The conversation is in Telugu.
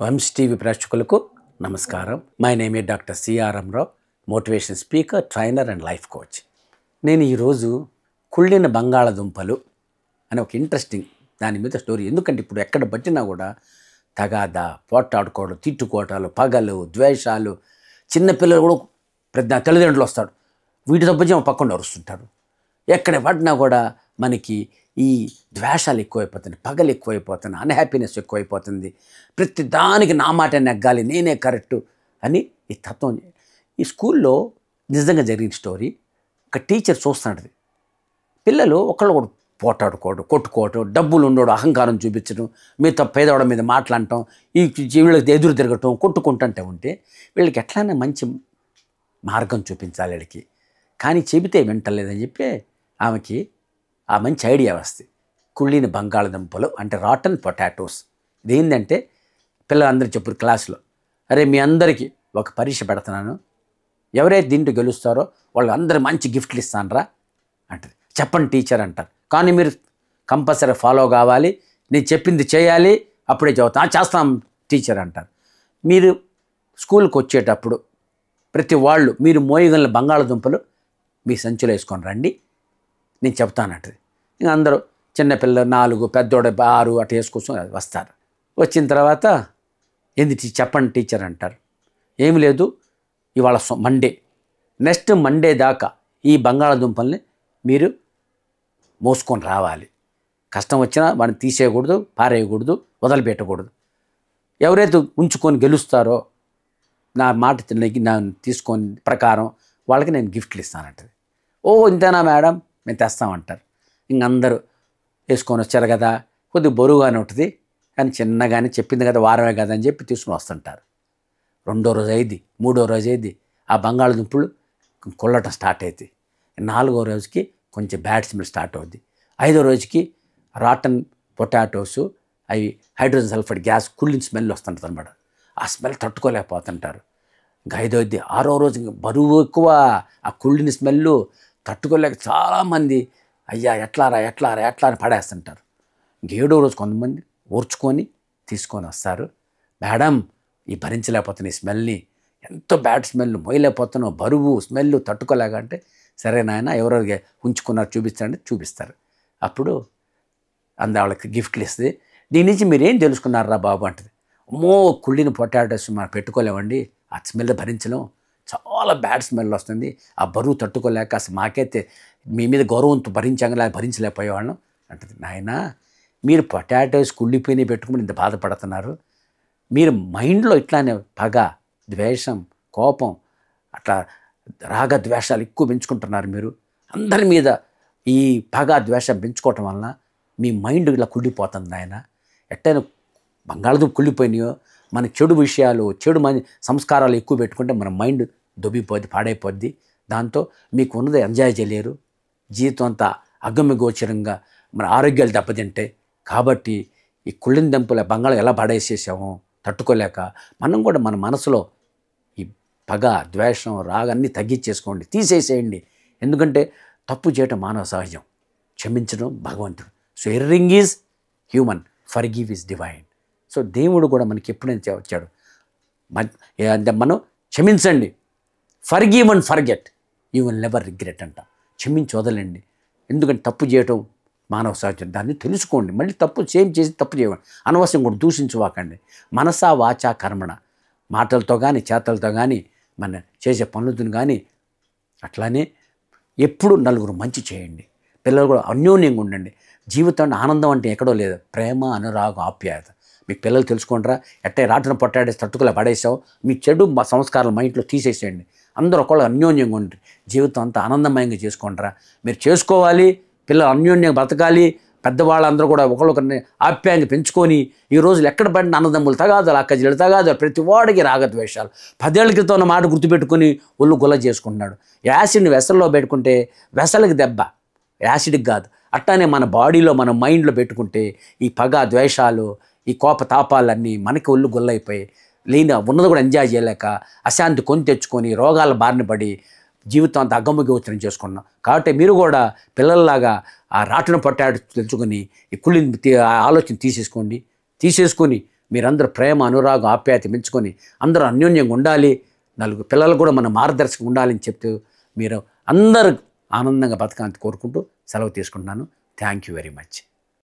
వంశ్ టీవీ ప్రేక్షకులకు నమస్కారం. My name a doctor CR Ramarao, motivation speaker, trainer and life coach. నేను ఈరోజు కుళ్ళిన బంగాళదుంపలు అనే ఒక ఇంట్రెస్టింగ్ దాని మీద స్టోరీ. ఎందుకంటే ఇప్పుడు ఎక్కడ పట్టినా కూడా తగాదా, పోట్లాడుకోవడం, తిట్టుకోవటాలు, పగలు, ద్వేషాలు, చిన్నపిల్లలు కూడా పెద్ద తల్లిదండ్రులు వస్తాడు, వీటి తప్ప పక్కన అరుస్తుంటారు. ఎక్కడ పడినా కూడా మనకి ఈ ద్వేషాలు ఎక్కువైపోతుంది, పగలు ఎక్కువైపోతుంది, అన్హ్యాపీనెస్ ఎక్కువైపోతుంది. ప్రతి దానికి నా మాట నెగ్గాలి, నేనే కరెక్టు అని ఈ తత్వం. ఈ స్కూల్లో నిజంగా జరిగిన స్టోరీ. ఒక టీచర్ చూస్తున్నాడు, పిల్లలు ఒకళ్ళు కూడా పోటాడుకోవడం, కొట్టుకోవడం, డబ్బులు ఉండడం, అహంకారం చూపించడం, మీతో పేదవాళ్ళ మీద మాట్లాడటం, ఈ వీళ్ళకి ఎదురు తిరగటం, కొట్టుకుంటుంటే ఉంటే వీళ్ళకి ఎట్లయినా మంచి మార్గం చూపించాలి వీళ్ళకి. కానీ చెబితే వింటలేదని చెప్పి ఆమెకి ఆ మంచి ఐడియా వస్తుంది. కుళ్ళిన బంగాళదుంపలు అంటే రాటన్ పొటాటోస్. ఇదేంటంటే పిల్లలందరూ చెప్పారు క్లాసులో, అరే మీ అందరికీ ఒక పరీక్ష పెడుతున్నాను, ఎవరైతే దీంట్లో గెలుస్తారో వాళ్ళు అందరూ మంచి గిఫ్ట్లు ఇస్తానరా అంటది. చెప్పండి టీచర్ అంటారు, కానీ మీరు కంపల్సరీ ఫాలో కావాలి, నేను చెప్పింది చేయాలి, అప్పుడే చదువుతాను. చేస్తాం టీచర్ అంటారు. మీరు స్కూల్కి వచ్చేటప్పుడు ప్రతి వాళ్ళు మీరు మోయగలిగిన బంగాళదుంపలు మీ సంచులో వేసుకొని రండి, నేను చెప్తానంటది. ఇంకా అందరూ చిన్నపిల్లలు 4, పెద్దోడు 6 అటు వేసుకొని వస్తారు. వచ్చిన తర్వాత ఏంది చెప్పండి టీచర్ అంటారు. ఏమి లేదు, ఇవాళ మండే, నెక్స్ట్ మండే దాకా ఈ బంగాళదుంపల్ని మీరు మోసుకొని రావాలి. కష్టం వచ్చినా వాడిని తీసేయకూడదు, పారేయకూడదు, వదిలిపెట్టకూడదు. ఎవరైతే ఉంచుకొని గెలుస్తారో నా మాట తీసుకొని ప్రకారం వాళ్ళకి నేను గిఫ్ట్లు ఇస్తానంటది. ఓ ఇంతేనా మేడం, మేము తెస్తామంటారు. ఇంక అందరూ వేసుకొని వచ్చారు కదా, కొద్దిగా బరువుగానే ఉంటుంది, కానీ చిన్నగానే చెప్పింది కదా వారమే కదా అని చెప్పి తీసుకుని వస్తుంటారు. 2వ రోజు అయింది, 3వ రోజు అయింది, ఆ బంగాళదుంపలు కొల్లటం స్టార్ట్ అవుతుంది. 4వ రోజుకి కొంచెం బ్యాడ్ స్మెల్ స్టార్ట్ అవుద్ది. 5వ రోజుకి రాటన్ పొటాటోస్ అవి హైడ్రోజన్ సల్ఫైడ్ గ్యాస్ కుళ్ళిన స్మెల్ వస్తుంటుంది అనమాట. ఆ స్మెల్ తట్టుకోలేకపోతుంటారు. ఇంకా 5వది, 6వ రోజు బరువు ఎక్కువ, ఆ కుళ్ళిన స్మెల్ తట్టుకోలేక చాలామంది అయ్యా ఎట్లారా అని పడేస్తుంటారు. 7వ రోజు కొంతమంది ఓర్చుకొని తీసుకొని వస్తారు. మేడం ఈ భరించలేకపోతున్న ఈ స్మెల్ని, ఎంతో బ్యాడ్ స్మెల్, మోయలేకపోతున్నావు, బరువు స్మెల్ తట్టుకోలేక అంటే, సరే నాయన ఎవరెవరికి ఉంచుకున్నారు చూపిస్తారు. అప్పుడు వాళ్ళకి గిఫ్ట్లు ఇస్తే, దీని నుంచి మీరేం తెలుసుకున్నారా బాబు అంటది. అమ్మో కుళ్ళిన పొటాటోస్ మనం పెట్టుకోలేమండి, ఆ స్మెల్ భరించలేం, చాలా బ్యాడ్ స్మెల్ వస్తుంది, ఆ బరువు తట్టుకోలేక అసలు మాకైతే మీ మీద గౌరవంతో భరించలేకపోయేవాళ్ళం అంటది. నాయన మీరు పొటాటోస్ కుళ్ళిపోయినవి పెట్టుకుని ఇంత బాధపడుతున్నారు, మీరు మైండ్లో ఇట్లానే పగ, ద్వేషం, కోపం, అట్లా రాగద్వేషాలు ఎక్కువ పెంచుకుంటున్నారు. మీరు అందరి మీద ఈ పగ ద్వేషం పెంచుకోవటం వలన మీ మైండ్ ఇలా కుళ్ళిపోతుంది. నాయన ఎట్టైనా బంగాళదుంప కుళ్ళిపోయినాయో, మన చెడు విషయాలు, చెడు సంస్కారాలు ఎక్కువ పెట్టుకుంటే మన మైండ్ దొబ్బిపోద్ది, పాడైపోద్ది. దాంతో మీకు ఉన్నది ఎంజాయ్ చేయలేరు, జీవితం అంతా అగమ్యగోచరంగా మన ఆరోగ్యాలు దెబ్బతింటాయి. కాబట్టి ఈ కుళ్ళిన దంపుల బంగాళం ఎలా పడేసేసామో తట్టుకోలేక మనం కూడా మన మనసులో ఈ పగ, ద్వేషం, రాగాన్ని తగ్గించేసుకోండి, తీసేసేయండి. ఎందుకంటే తప్పు చేయటం మానవ సహజం, క్షమించడం భగవంతుడు. So erring is human, forgive is divine. So దేవుడు కూడా మనకి ఎప్పుడైనా వచ్చాడు, మనం క్షమించండి, forgive and forget, you will never regret అంట. క్షమించి వదలండి, ఎందుకంటే తప్పు చేయటం మానవ సహజం, దాన్ని తెలుసుకోండి. మళ్ళీ తప్పు చేసి తప్పు చేయండి, అనవసరం కూడా దూషించువాకండి. మనసా వాచా కర్మణ, మాటలతో కానీ చేతలతో కానీ మన చేసే పనులతో కానీ. అట్లానే ఎప్పుడు నలుగురు మంచి చేయండి, పిల్లలు కూడా అన్యోన్యంగా ఉండండి. జీవితంలో ఆనందం అంటే ఎక్కడో లేదు, ప్రేమ, అనురాగం, ఆప్యాయత. మీ పిల్లలు తెలుసుకుంటారా, ఎట్టే రాటన పొట్టాడేసి తట్టుకులా పడేసావు, మీ చెడు సంస్కారాలు మా ఇంట్లో తీసేసేయండి. అందరూ ఒకళ్ళు అన్యోన్యంగా ఉండి జీవితం అంతా ఆనందమయంగా చేసుకుంటారా. మీరు చేసుకోవాలి, పిల్లలు అన్యోన్యంగా బ్రతకాలి, పెద్దవాళ్ళందరూ కూడా ఒకళ్ళొకరిని ఆప్యాయంగా పెంచుకొని ఈ రోజులు ఎక్కడ పడిన అన్నదమ్ములు తగాదాలు, అక్కజీలు తగాదాలు, ప్రతి వాడికి రాగద్వేషాలు. 10 ఏళ్ల క్రితం ఉన్న మాట గుర్తుపెట్టుకుని ఒళ్ళు గుల్ల చేసుకుంటున్నాడు. యాసిడ్ని వెసల్లో పెట్టుకుంటే వెసలకి దెబ్బ, యాసిడ్కి కాదు. అట్లానే మన బాడీలో, మన మైండ్లో పెట్టుకుంటే ఈ పగ, ద్వేషాలు, ఈ కోపతాపాలన్నీ మనకి ఒళ్ళు గుల్లైపోయి ఉన్నది కూడా ఎంజాయ్ చేయలేక అశాంతి కొని తెచ్చుకొని రోగాల బారిన పడి జీవితం అంతా అగమ్యగోచరం చేసుకున్నాం. కాబట్టి మీరు కూడా పిల్లల్లాగా ఆ రాటను పట్టాడు తెలుసుకొని ఈ కుళ్ళిని ఆలోచన తీసేసుకొని మీరందరూ ప్రేమ, అనురాగం, ఆప్యాయత పెంచుకొని అందరూ అన్యోన్యంగా ఉండాలి, నలుగురు పిల్లలు కూడా మన మార్గదర్శకంగా ఉండాలని చెప్తూ మీరు అందరూ ఆనందంగా బతకాలని కోరుకుంటూ సెలవు తీసుకుంటున్నాను. Thank you very much.